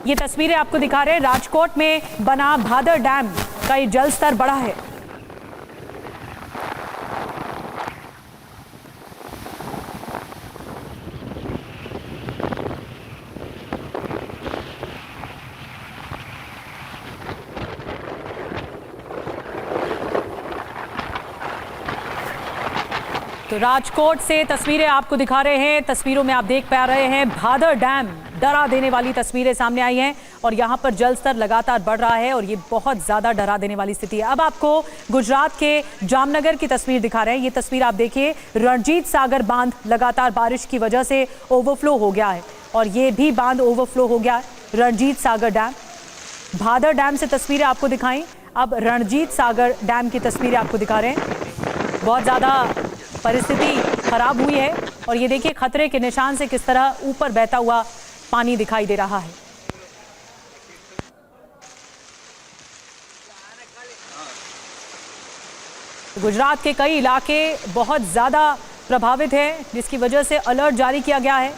ये तस्वीरें आपको दिखा रहे हैं। राजकोट में बना भादर डैम का ये जल स्तर बढ़ा है। तो राजकोट से तस्वीरें आपको दिखा रहे हैं। तस्वीरों में आप देख पा रहे हैं भादर डैम, डरा देने वाली तस्वीरें सामने आई हैं और यहां पर जल स्तर लगातार बढ़ रहा है और ये बहुत ज्यादा डरा देने वाली स्थिति है। अब आपको गुजरात के जामनगर की तस्वीर दिखा रहे हैं। ये तस्वीर आप देखिए, रणजीत सागर बांध लगातार बारिश की वजह से ओवरफ्लो हो गया है और ये भी बांध ओवरफ्लो हो गया है। रणजीत सागर डैम, भादर डैम से तस्वीरें आपको दिखाई, अब रणजीत सागर डैम की तस्वीरें आपको दिखा रहे हैं। बहुत ज्यादा परिस्थिति खराब हुई है और ये देखिए खतरे के निशान से किस तरह ऊपर बहता हुआ पानी दिखाई दे रहा है। गुजरात के कई इलाके बहुत ज्यादा प्रभावित हैं, जिसकी वजह से अलर्ट जारी किया गया है।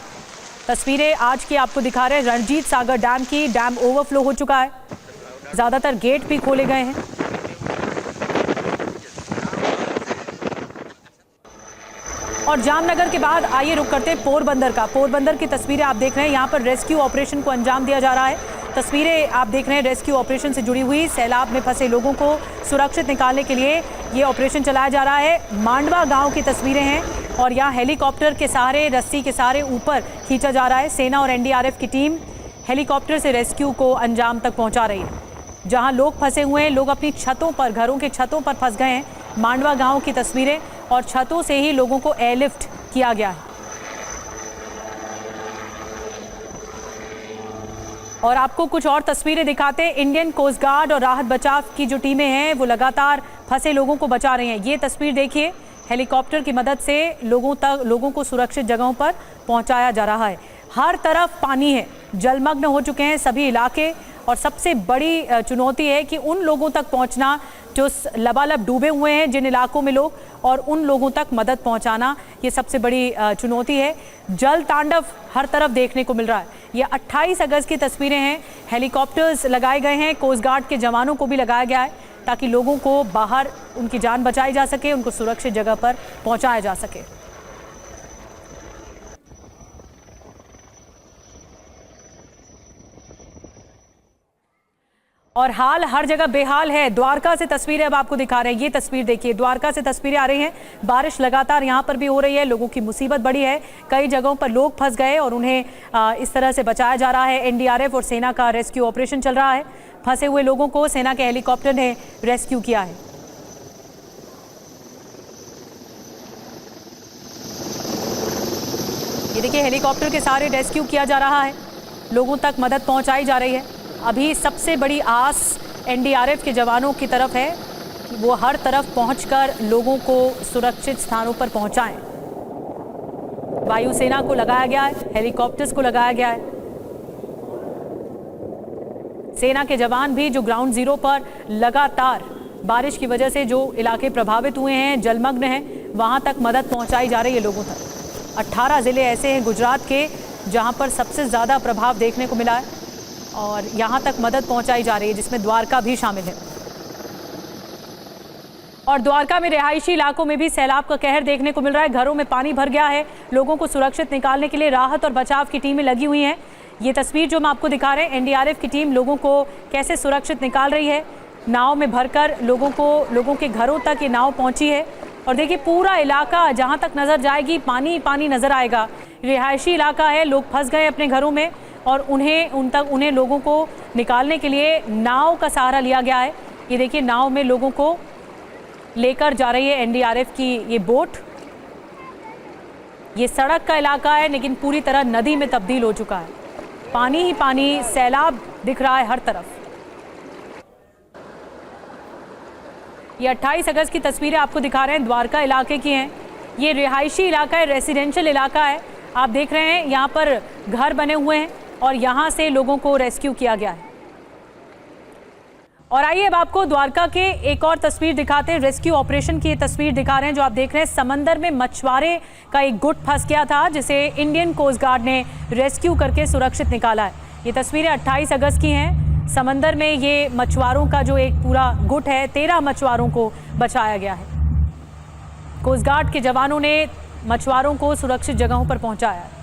तस्वीरें आज की आपको दिखा रहे हैं रणजीत सागर डैम की। डैम ओवरफ्लो हो चुका है, ज्यादातर गेट भी खोले गए हैं। और जामनगर के बाद आइए रुक करते हैं पोरबंदर का। पोरबंदर की तस्वीरें आप देख रहे हैं। यहाँ पर रेस्क्यू ऑपरेशन को अंजाम दिया जा रहा है। तस्वीरें आप देख रहे हैं रेस्क्यू ऑपरेशन से जुड़ी हुई। सैलाब में फंसे लोगों को सुरक्षित निकालने के लिए ये ऑपरेशन चलाया जा रहा है। मांडवा गांव की तस्वीरें हैं और यहाँ हेलीकॉप्टर के सहारे, रस्सी के सहारे ऊपर खींचा जा रहा है। सेना और एनडीआरएफ की टीम हेलीकॉप्टर से रेस्क्यू को अंजाम तक पहुँचा रही है। जहाँ लोग फंसे हुए हैं, लोग अपनी छतों पर, घरों के छतों पर फंस गए हैं। मांडवा गांव की तस्वीरें, और छतों से ही लोगों को एयरलिफ्ट किया गया है। और आपको कुछ और तस्वीरें दिखाते हैं। इंडियन कोस्ट गार्ड और राहत बचाव की जो टीमें हैं वो लगातार फंसे लोगों को बचा रही हैं। ये तस्वीर देखिए, हेलीकॉप्टर की मदद से लोगों को सुरक्षित जगहों पर पहुंचाया जा रहा है। हर तरफ पानी है, जलमग्न हो चुके हैं सभी इलाके। और सबसे बड़ी चुनौती है कि उन लोगों तक पहुंचना जो लबालब डूबे हुए हैं जिन इलाकों में लोग, और उन लोगों तक मदद पहुंचाना, ये सबसे बड़ी चुनौती है। जल तांडव हर तरफ देखने को मिल रहा है। ये 28 अगस्त की तस्वीरें हैं। हेलीकॉप्टर्स लगाए गए हैं, कोस्ट गार्ड के जवानों को भी लगाया गया है ताकि लोगों को बाहर, उनकी जान बचाई जा सके, उनको सुरक्षित जगह पर पहुंचाया जा सके। और हाल हर जगह बेहाल है। द्वारका से तस्वीरें अब आपको दिखा रहे हैं। ये तस्वीर देखिए, द्वारका से तस्वीरें आ रही हैं। बारिश लगातार यहाँ पर भी हो रही है, लोगों की मुसीबत बढ़ी है। कई जगहों पर लोग फंस गए और उन्हें इस तरह से बचाया जा रहा है। एनडीआरएफ और सेना का रेस्क्यू ऑपरेशन चल रहा है। फंसे हुए लोगों को सेना के हेलीकॉप्टर ने रेस्क्यू किया है। ये देखिए, हेलीकॉप्टर के सहारे रेस्क्यू किया जा रहा है, लोगों तक मदद पहुंचाई जा रही है। अभी सबसे बड़ी आस एनडीआरएफ के जवानों की तरफ है कि वो हर तरफ पहुंचकर लोगों को सुरक्षित स्थानों पर पहुंचाएं। वायुसेना को लगाया गया है, हेलीकॉप्टर्स को लगाया गया है। सेना के जवान भी जो ग्राउंड जीरो पर लगातार बारिश की वजह से जो इलाके प्रभावित हुए हैं, जलमग्न हैं, वहां तक मदद पहुंचाई जा रही है लोगों तक। 18 जिले ऐसे हैं गुजरात के जहां पर सबसे ज़्यादा प्रभाव देखने को मिला है और यहां तक मदद पहुंचाई जा रही है, जिसमें द्वारका भी शामिल है। और द्वारका में रिहायशी इलाकों में भी सैलाब का कहर देखने को मिल रहा है। घरों में पानी भर गया है। लोगों को सुरक्षित निकालने के लिए राहत और बचाव की टीमें लगी हुई हैं। ये तस्वीर जो हम आपको दिखा रहे हैं, एनडीआरएफ की टीम लोगों को कैसे सुरक्षित निकाल रही है। नाव में भरकर लोगों के घरों तक ये नाव पहुंची है। और देखिए पूरा इलाका जहां तक नजर जाएगी पानी पानी नजर आएगा। रिहायशी इलाका है, लोग फंस गए अपने घरों में और उन्हें लोगों को निकालने के लिए नाव का सहारा लिया गया है। ये देखिए नाव में लोगों को लेकर जा रही है एनडीआरएफ की ये बोट। ये सड़क का इलाका है लेकिन पूरी तरह नदी में तब्दील हो चुका है। पानी ही पानी, सैलाब दिख रहा है हर तरफ। ये 28 अगस्त की तस्वीरें आपको दिखा रहे हैं, द्वारका इलाके की हैं। ये रिहायशी इलाका है, रेसिडेंशियल इलाका है। आप देख रहे हैं यहाँ पर घर बने हुए हैं और यहाँ से लोगों को रेस्क्यू किया गया है। और आइए अब आपको द्वारका के एक और तस्वीर दिखाते हैं। रेस्क्यू ऑपरेशन की ये तस्वीर दिखा रहे हैं जो आप देख रहे हैं। समंदर में मछुआरे का एक गुट फंस गया था जिसे इंडियन कोस्ट गार्ड ने रेस्क्यू करके सुरक्षित निकाला है। ये तस्वीरें 28 अगस्त की हैं। समंदर में ये मछुआरों का जो एक पूरा गुट है, 13 मछुआरों को बचाया गया है। कोस्ट गार्ड के जवानों ने मछुआरों को सुरक्षित जगहों पर पहुंचाया है।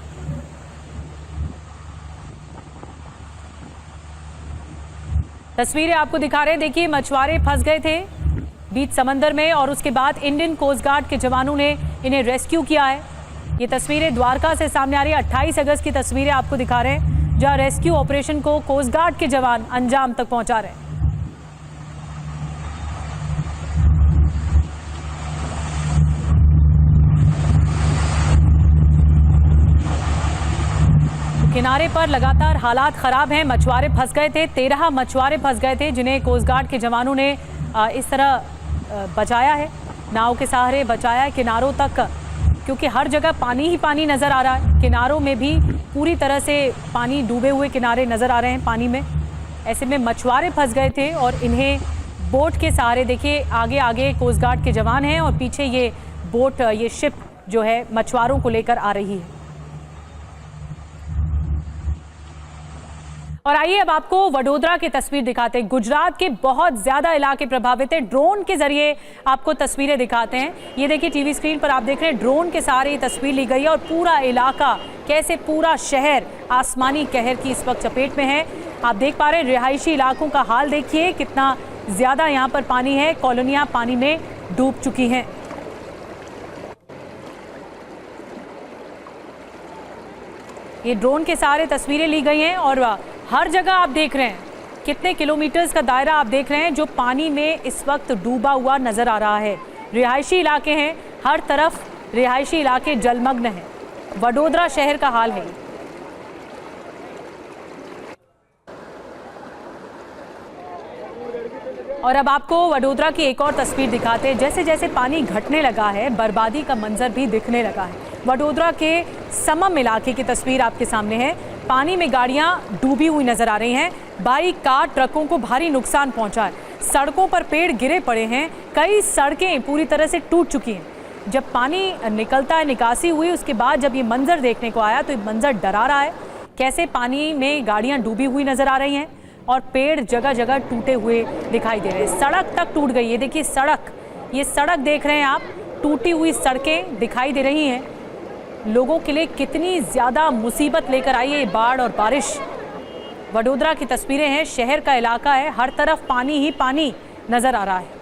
तस्वीरें आपको दिखा रहे हैं। देखिए मछुआरे फंस गए थे बीच समंदर में और उसके बाद इंडियन कोस्ट गार्ड के जवानों ने इन्हें रेस्क्यू किया है। ये तस्वीरें द्वारका से सामने आ रही है। 28 अगस्त की तस्वीरें आपको दिखा रहे हैं जहां रेस्क्यू ऑपरेशन को कोस्ट गार्ड के जवान अंजाम तक पहुंचा रहे हैं। किनारे पर लगातार हालात खराब हैं। मछुआरे फंस गए थे, 13 मछुआरे फंस गए थे जिन्हें कोस्ट गार्ड के जवानों ने इस तरह बचाया है, नाव के सहारे बचाया है किनारों तक, क्योंकि हर जगह पानी ही पानी नज़र आ रहा है। किनारों में भी पूरी तरह से पानी, डूबे हुए किनारे नज़र आ रहे हैं पानी में। ऐसे में मछुआरे फंस गए थे और इन्हें बोट के सहारे, देखिए आगे आगे कोस्ट गार्ड के जवान हैं और पीछे ये बोट, ये शिप जो है मछुआरों को लेकर आ रही है। और आइए अब आपको वडोदरा की तस्वीर दिखाते हैं। गुजरात के बहुत ज्यादा इलाके प्रभावित हैं। ड्रोन के जरिए आपको तस्वीरें दिखाते हैं। ये देखिए टीवी स्क्रीन पर आप देख रहे हैं, ड्रोन के सहारे ये तस्वीर ली गई है और पूरा इलाका, कैसे पूरा शहर आसमानी कहर की इस वक्त चपेट में है। आप देख पा रहे हैं रिहायशी इलाकों का हाल, देखिए कितना ज्यादा यहाँ पर पानी है। कॉलोनियां पानी में डूब चुकी हैं। ये ड्रोन के सहारे तस्वीरें ली गई हैं और हर जगह आप देख रहे हैं कितने किलोमीटर्स का दायरा आप देख रहे हैं जो पानी में इस वक्त डूबा हुआ नजर आ रहा है। रिहायशी इलाके हैं, हर तरफ रिहायशी इलाके जलमग्न हैं। वडोदरा शहर का हाल है। और अब आपको वडोदरा की एक और तस्वीर दिखाते हैं। जैसे जैसे पानी घटने लगा है, बर्बादी का मंजर भी दिखने लगा है। वडोदरा के समम इलाके की तस्वीर आपके सामने है। पानी में गाड़ियां डूबी हुई नजर आ रही हैं। बाइक, कार, ट्रकों को भारी नुकसान पहुंचा है। सड़कों पर पेड़ गिरे पड़े हैं। कई सड़कें पूरी तरह से टूट चुकी हैं। जब पानी निकलता है, निकासी हुई, उसके बाद जब ये मंजर देखने को आया तो ये मंजर डरा रहा है। कैसे पानी में गाड़ियां डूबी हुई नजर आ रही हैं और पेड़ जगह जगह टूटे हुए दिखाई दे रहे हैं। सड़क तक टूट गई है। देखिए सड़क, ये सड़क देख रहे हैं आप, टूटी हुई सड़कें दिखाई दे रही हैं। लोगों के लिए कितनी ज़्यादा मुसीबत लेकर आई है ये बाढ़ और बारिश। वडोदरा की तस्वीरें हैं, शहर का इलाका है, हर तरफ पानी ही पानी नजर आ रहा है।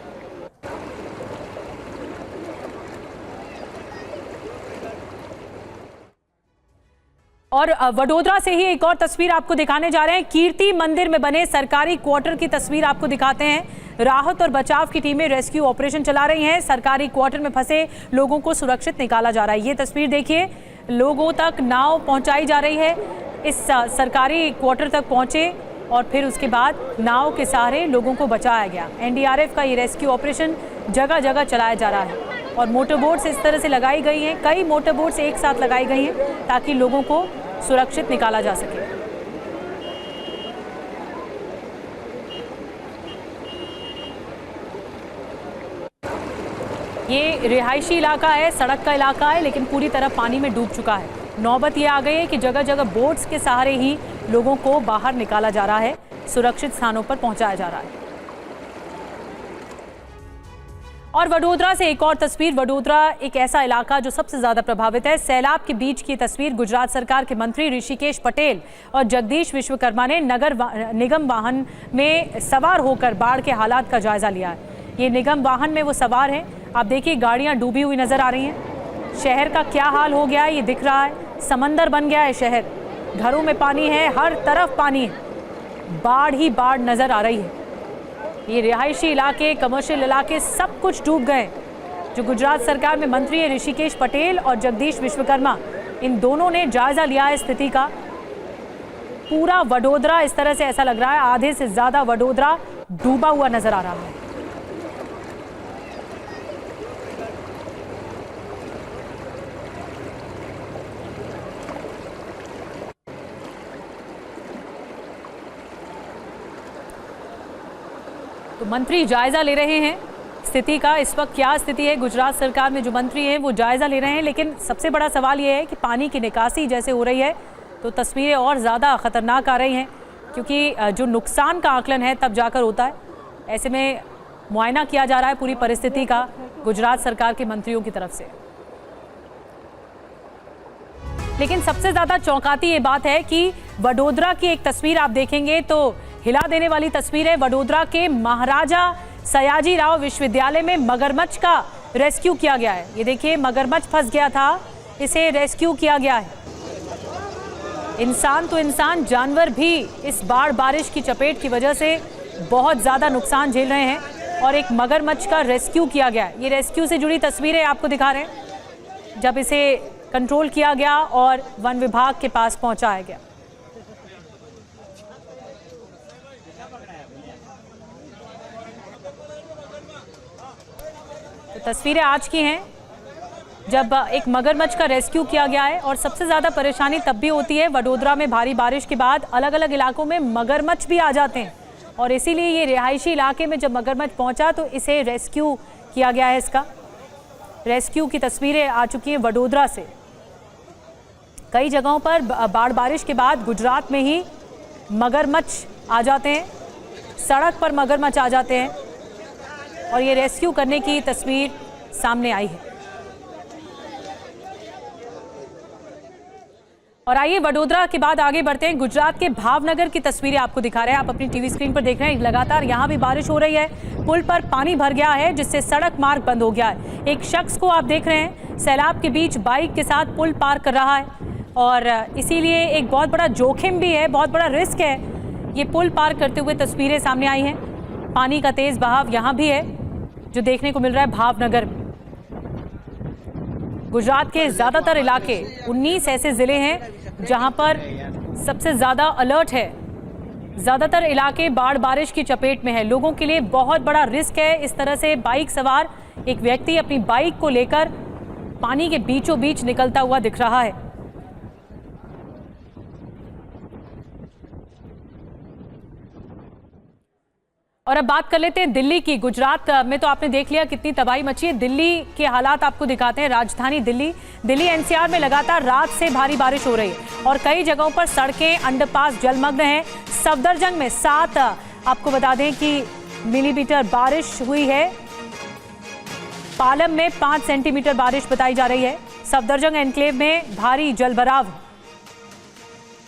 और वडोदरा से ही एक और तस्वीर आपको दिखाने जा रहे हैं। कीर्ति मंदिर में बने सरकारी क्वार्टर की तस्वीर आपको दिखाते हैं। राहत और बचाव की टीमें रेस्क्यू ऑपरेशन चला रही हैं। सरकारी क्वार्टर में फंसे लोगों को सुरक्षित निकाला जा रहा है। ये तस्वीर देखिए, लोगों तक नाव पहुंचाई जा रही है। इस सरकारी क्वार्टर तक पहुंचे और फिर उसके बाद नाव के सहारे लोगों को बचाया गया। एनडीआरएफ का ये रेस्क्यू ऑपरेशन जगह जगह चलाया जा रहा है और मोटर बोट्स इस तरह से लगाई गई हैं। कई मोटर बोट्स एक साथ लगाई गई हैं ताकि लोगों को सुरक्षित निकाला जा सके। ये रिहायशी इलाका है, सड़क का इलाका है, लेकिन पूरी तरह पानी में डूब चुका है। नौबत ये आ गई है कि जगह जगह बोट्स के सहारे ही लोगों को बाहर निकाला जा रहा है, सुरक्षित स्थानों पर पहुंचाया जा रहा है। और वडोदरा से एक और तस्वीर। वडोदरा एक ऐसा इलाका जो सबसे ज्यादा प्रभावित है। सैलाब के बीच की तस्वीर। गुजरात सरकार के मंत्री ऋषिकेश पटेल और जगदीश विश्वकर्मा ने नगर निगम वाहन में सवार होकर बाढ़ के हालात का जायजा लिया है। ये निगम वाहन में वो सवार हैं। आप देखिए गाड़ियां डूबी हुई नजर आ रही हैं। शहर का क्या हाल हो गया है ये दिख रहा है। समंदर बन गया है शहर। घरों में पानी है, हर तरफ पानी है, बाढ़ ही बाढ़ नजर आ रही है। ये रिहायशी इलाके, कमर्शियल इलाके सब कुछ डूब गए। जो गुजरात सरकार में मंत्री है ऋषिकेश पटेल और जगदीश विश्वकर्मा, इन दोनों ने जायजा लिया है स्थिति का। पूरा वडोदरा इस तरह से ऐसा लग रहा है, आधे से ज्यादा वडोदरा डूबा हुआ नजर आ रहा है। तो मंत्री जायजा ले रहे हैं स्थिति का। इस वक्त क्या स्थिति है, गुजरात सरकार में जो मंत्री हैं वो जायजा ले रहे हैं। लेकिन सबसे बड़ा सवाल ये है कि पानी की निकासी जैसे हो रही है तो तस्वीरें और ज़्यादा ख़तरनाक आ रही हैं, क्योंकि जो नुकसान का आकलन है तब जाकर होता है। ऐसे में मुआयना किया जा रहा है पूरी परिस्थिति का गुजरात सरकार के मंत्रियों की तरफ से। लेकिन सबसे ज़्यादा चौंकाती ये बात है कि वडोदरा की एक तस्वीर आप देखेंगे तो हिला देने वाली तस्वीर है। वडोदरा के महाराजा सयाजीराव विश्वविद्यालय में मगरमच्छ का रेस्क्यू किया गया है। ये देखिए मगरमच्छ फंस गया था, इसे रेस्क्यू किया गया है। इंसान तो इंसान, जानवर भी इस बाढ़ बारिश की चपेट की वजह से बहुत ज़्यादा नुकसान झेल रहे हैं और एक मगरमच्छ का रेस्क्यू किया गया है। ये रेस्क्यू से जुड़ी तस्वीरें आपको दिखा रहे हैं जब इसे कंट्रोल किया गया और वन विभाग के पास पहुंचाया गया। तस्वीरें आज की हैं जब एक मगरमच्छ का रेस्क्यू किया गया है। और सबसे ज़्यादा परेशानी तब भी होती है वडोदरा में भारी बारिश के बाद अलग अलग इलाकों में मगरमच्छ भी आ जाते हैं, और इसीलिए ये रिहायशी इलाके में जब मगरमच्छ पहुंचा तो इसे रेस्क्यू किया गया है। इसका रेस्क्यू की तस्वीरें आ चुकी हैं वडोदरा से। कई जगहों पर बाढ़ बारिश के बाद गुजरात में ही मगरमच्छ आ जाते हैं, सड़क पर मगरमच्छ आ जाते हैं, और ये रेस्क्यू करने की तस्वीर सामने आई है। और आइए वडोदरा के बाद आगे बढ़ते हैं। गुजरात के भावनगर की तस्वीरें आपको दिखा रहे हैं। आप अपनी टीवी स्क्रीन पर देख रहे हैं। लगातार यहाँ भी बारिश हो रही है। पुल पर पानी भर गया है जिससे सड़क मार्ग बंद हो गया है। एक शख्स को आप देख रहे हैं सैलाब के बीच बाइक के साथ पुल पार कर रहा है, और इसीलिए एक बहुत बड़ा जोखिम भी है, बहुत बड़ा रिस्क है। ये पुल पार करते हुए तस्वीरें सामने आई हैं। पानी का तेज बहाव यहाँ भी है जो देखने को मिल रहा है भावनगर में। गुजरात के ज्यादातर इलाके, 19 ऐसे जिले हैं जहां पर सबसे ज्यादा अलर्ट है। ज्यादातर इलाके बाढ़ बारिश की चपेट में है। लोगों के लिए बहुत बड़ा रिस्क है। इस तरह से बाइक सवार एक व्यक्ति अपनी बाइक को लेकर पानी के बीचों बीच निकलता हुआ दिख रहा है। और अब बात कर लेते हैं दिल्ली की। गुजरात में तो आपने देख लिया कितनी तबाही मची है। दिल्ली के हालात आपको दिखाते हैं। राजधानी दिल्ली एनसीआर में लगातार रात से भारी बारिश हो रही है और कई जगहों पर सड़कें, अंडरपास जलमग्न हैं। सफदरजंग में 7 आपको बता दें कि मिलीमीटर बारिश हुई है। पालम में 5 सेंटीमीटर बारिश बताई जा रही है। सफदरजंग एनक्लेव में भारी जलभराव।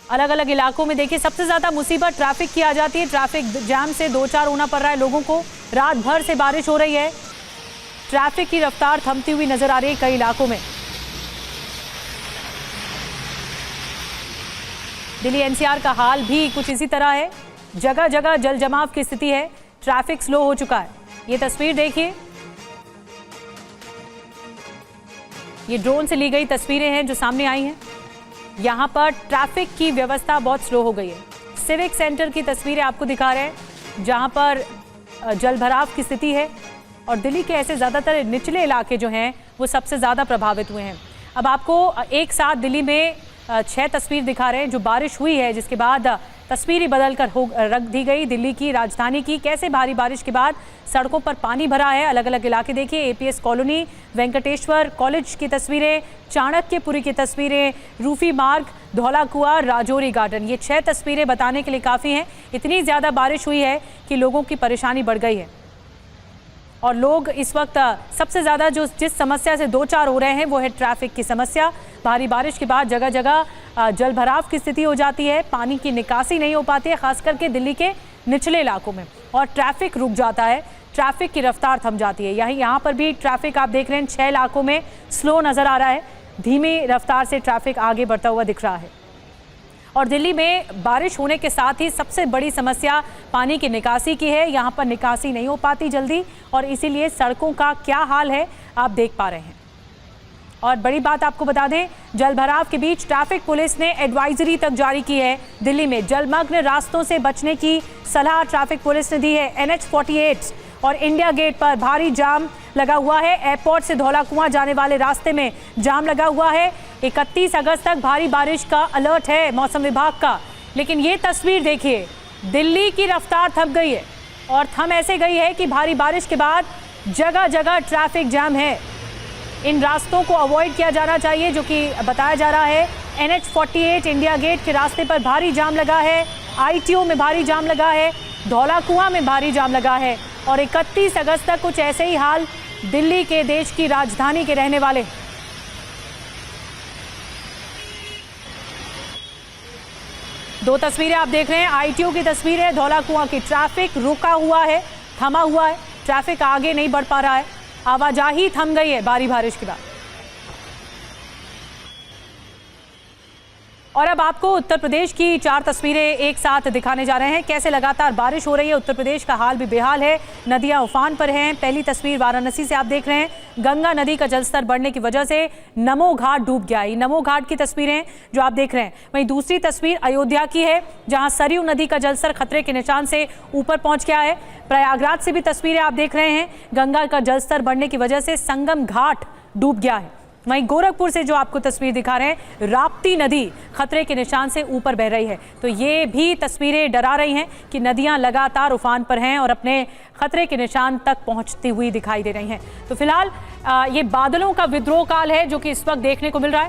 अलग अलग इलाकों में देखिए सबसे ज्यादा मुसीबत ट्रैफिक की आ जाती है। ट्रैफिक जाम से 2-4 होना पड़ रहा है लोगों को। रात भर से बारिश हो रही है। ट्रैफिक की रफ्तार थमती हुई नजर आ रही है कई इलाकों में। दिल्ली एनसीआर का हाल भी कुछ इसी तरह है। जगह जगह जल जमाव की स्थिति है। ट्रैफिक स्लो हो चुका है। ये तस्वीर देखिए, ये ड्रोन से ली गई तस्वीरें हैं जो सामने आई हैं। यहाँ पर ट्रैफिक की व्यवस्था बहुत स्लो हो गई है। सिविक सेंटर की तस्वीरें आपको दिखा रहे हैं जहाँ पर जलभराव की स्थिति है, और दिल्ली के ऐसे ज़्यादातर निचले इलाके जो हैं वो सबसे ज़्यादा प्रभावित हुए हैं। अब आपको एक साथ दिल्ली में 6 तस्वीर दिखा रहे हैं जो बारिश हुई है, जिसके बाद तस्वीर बदल कर रख दी गई दिल्ली की राजधानी की। कैसे भारी बारिश के बाद सड़कों पर पानी भरा है। अलग अलग इलाके देखिए, एपीएस कॉलोनी, वेंकटेश्वर कॉलेज की तस्वीरें, चाणक्यपुरी की तस्वीरें, रूफी मार्ग, धौला कुआं, राजौरी गार्डन। ये 6 तस्वीरें बताने के लिए काफ़ी हैं। इतनी ज़्यादा बारिश हुई है कि लोगों की परेशानी बढ़ गई है और लोग इस वक्त सबसे ज़्यादा जिस समस्या से दो चार हो रहे हैं वो है ट्रैफिक की समस्या। भारी बारिश के बाद जगह जगह जल भराव की स्थिति हो जाती है, पानी की निकासी नहीं हो पाती है, खास करके दिल्ली के निचले इलाकों में, और ट्रैफिक रुक जाता है, ट्रैफिक की रफ्तार थम जाती है। यहाँ पर भी ट्रैफिक आप देख रहे हैं 6 इलाकों में स्लो नज़र आ रहा है, धीमी रफ्तार से ट्रैफिक आगे बढ़ता हुआ दिख रहा है। और दिल्ली में बारिश होने के साथ ही सबसे बड़ी समस्या पानी की निकासी की है। यहाँ पर निकासी नहीं हो पाती जल्दी और इसीलिए सड़कों का क्या हाल है आप देख पा रहे हैं। और बड़ी बात आपको बता दें, जलभराव के बीच ट्रैफिक पुलिस ने एडवाइजरी तक जारी की है। दिल्ली में जलमग्न रास्तों से बचने की सलाह ट्रैफिक पुलिस ने दी है। NH-48 और इंडिया गेट पर भारी जाम लगा हुआ है। एयरपोर्ट से धौला कुआं जाने वाले रास्ते में जाम लगा हुआ है। 31 अगस्त तक भारी बारिश का अलर्ट है मौसम विभाग का। लेकिन ये तस्वीर देखिए, दिल्ली की रफ्तार थम गई है और थम ऐसे गई है कि भारी बारिश के बाद जगह जगह ट्रैफिक जाम है। इन रास्तों को अवॉइड किया जाना चाहिए, जो कि बताया जा रहा है। NH-48 इंडिया गेट के रास्ते पर भारी जाम लगा है, ITO में भारी जाम लगा है, धौला कुआं में भारी जाम लगा है और 31 अगस्त तक कुछ ऐसे ही हाल दिल्ली के देश की राजधानी के रहने वाले। दो तस्वीरें आप देख रहे हैं, ITO की तस्वीर है, धौला कुआं की। ट्रैफिक रुका हुआ है, थमा हुआ है, ट्रैफिक आगे नहीं बढ़ पा रहा है, आवाजाही थम गई है भारी बारिश के बाद। और अब आपको उत्तर प्रदेश की 4 तस्वीरें एक साथ दिखाने जा रहे हैं। कैसे लगातार बारिश हो रही है, उत्तर प्रदेश का हाल भी बेहाल है, नदियां उफान पर हैं। पहली तस्वीर वाराणसी से आप देख रहे हैं, गंगा नदी का जलस्तर बढ़ने की वजह से नमो घाट डूब गया। ये नमो घाट की तस्वीरें जो आप देख रहे हैं। वहीं दूसरी तस्वीर अयोध्या की है, जहां सरयू नदी का जलस्तर खतरे के निशान से ऊपर पहुंच गया है। प्रयागराज से भी तस्वीरें आप देख रहे हैं, गंगा का जलस्तर बढ़ने की वजह से संगम घाट डूब गया है। वहीं गोरखपुर से जो आपको तस्वीर दिखा रहे हैं, राप्ती नदी खतरे के निशान से ऊपर बह रही है। तो ये भी तस्वीरें डरा रही हैं कि नदियां लगातार उफान पर हैं और अपने खतरे के निशान तक पहुंचती हुई दिखाई दे रही हैं। तो फिलहाल ये बादलों का विद्रोह काल है जो कि इस वक्त देखने को मिल रहा है।